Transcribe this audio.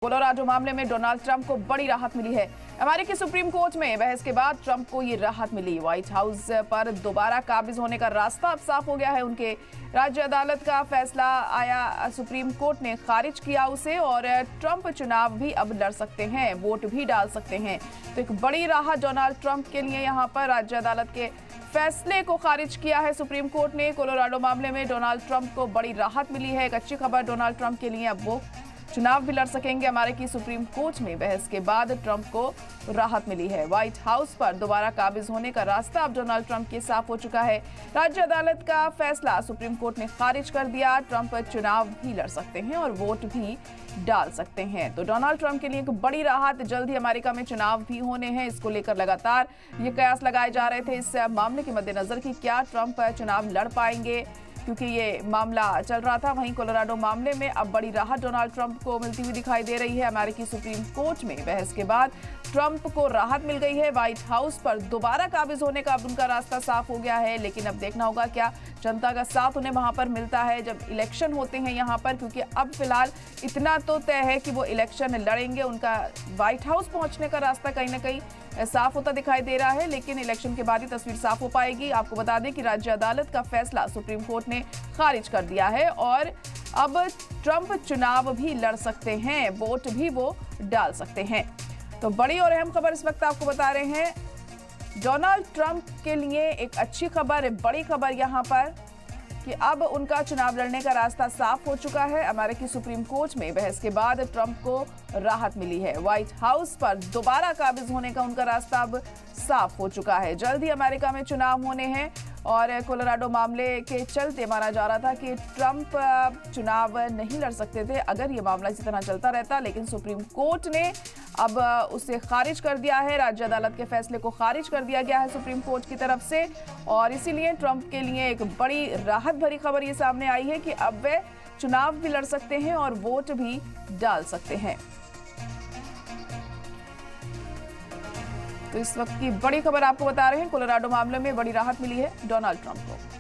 Colorado मामले में Donald Trump को बड़ी राहत मिली है। अमेरिकी सुप्रीम कोर्ट में बहस के बाद ट्रंप को ये राहत मिली। व्हाइट हाउस पर दोबारा काबिज होने का रास्ता अब साफ हो गया है। उनके राज्य अदालत का फैसला आया, सुप्रीम कोर्ट ने खारिज किया उसे और ट्रंप चुनाव भी अब लड़ सकते हैं, वोट भी डाल सकते हैं। तो एक बड़ी राहत डोनाल्ड ट्रंप के लिए यहाँ पर राज्य अदालत के फैसले को खारिज किया है सुप्रीम कोर्ट ने। कोलोराडो मामले में डोनाल्ड ट्रंप को बड़ी राहत मिली है। एक अच्छी खबर डोनाल्ड ट्रंप के लिए, अब वो चुनाव भी लड़ सकेंगे। अमेरिकी सुप्रीम कोर्ट में बहस के बाद ट्रंप को राहत मिली है। व्हाइट हाउस पर दोबारा काबिज होने का रास्ता अब डोनाल्ड ट्रंप के साफ हो चुका है। राज्य अदालत का फैसला सुप्रीम कोर्ट ने खारिज कर दिया। ट्रंप चुनाव भी लड़ सकते हैं और वोट भी डाल सकते हैं। तो डोनाल्ड ट्रंप के लिए एक बड़ी राहत, जल्द ही अमेरिका में चुनाव भी होने हैं। इसको लेकर लगातार ये कयास लगाए जा रहे थे इस मामले के मद्देनजर कि क्या ट्रंप चुनाव लड़ पाएंगे, क्योंकि ये मामला चल रहा था। वहीं कोलोराडो मामले में अब बड़ी राहत डोनाल्ड ट्रंप को मिलती हुई दिखाई दे रही है। अमेरिकी सुप्रीम कोर्ट में बहस के बाद ट्रंप को राहत मिल गई है। व्हाइट हाउस पर दोबारा काबिज होने का अब उनका रास्ता साफ हो गया है। लेकिन अब देखना होगा क्या जनता का साथ उन्हें वहां पर मिलता है जब इलेक्शन होते हैं यहाँ पर, क्योंकि अब फिलहाल इतना तो तय है कि वो इलेक्शन लड़ेंगे। उनका व्हाइट हाउस पहुंचने का रास्ता कहीं ना कहीं साफ होता दिखाई दे रहा है, लेकिन इलेक्शन के बाद ही तस्वीर साफ हो पाएगी। आपको बता दें कि राज्य अदालत का फैसला सुप्रीम कोर्ट ने खारिज कर दिया है और अब ट्रंप चुनाव भी लड़ सकते हैं, वोट भी वो डाल सकते हैं। तो बड़ी और अहम खबर इस वक्त आपको बता रहे हैं। डोनाल्ड ट्रंप के लिए एक अच्छी खबर, बड़ी खबर यहाँ पर कि अब उनका चुनाव लड़ने का रास्ता साफ हो चुका है। अमेरिकी सुप्रीम कोर्ट में बहस के बाद ट्रंप को राहत मिली है। व्हाइट हाउस पर दोबारा काबिज होने का उनका रास्ता अब साफ हो चुका है। जल्द ही अमेरिका में चुनाव होने हैं और कोलोराडो मामले के चलते माना जा रहा था कि ट्रंप चुनाव नहीं लड़ सकते थे अगर ये मामला इसी तरह चलता रहता, लेकिन सुप्रीम कोर्ट ने अब उसे खारिज कर दिया है। राज्य अदालत के फैसले को खारिज कर दिया गया है सुप्रीम कोर्ट की तरफ से और इसीलिए ट्रंप के लिए एक बड़ी राहत भरी खबर ये सामने आई है कि अब वे चुनाव भी लड़ सकते हैं और वोट भी डाल सकते हैं। तो इस वक्त की बड़ी खबर आपको बता रहे हैं, कोलोराडो मामले में बड़ी राहत मिली है डोनाल्ड ट्रंप को।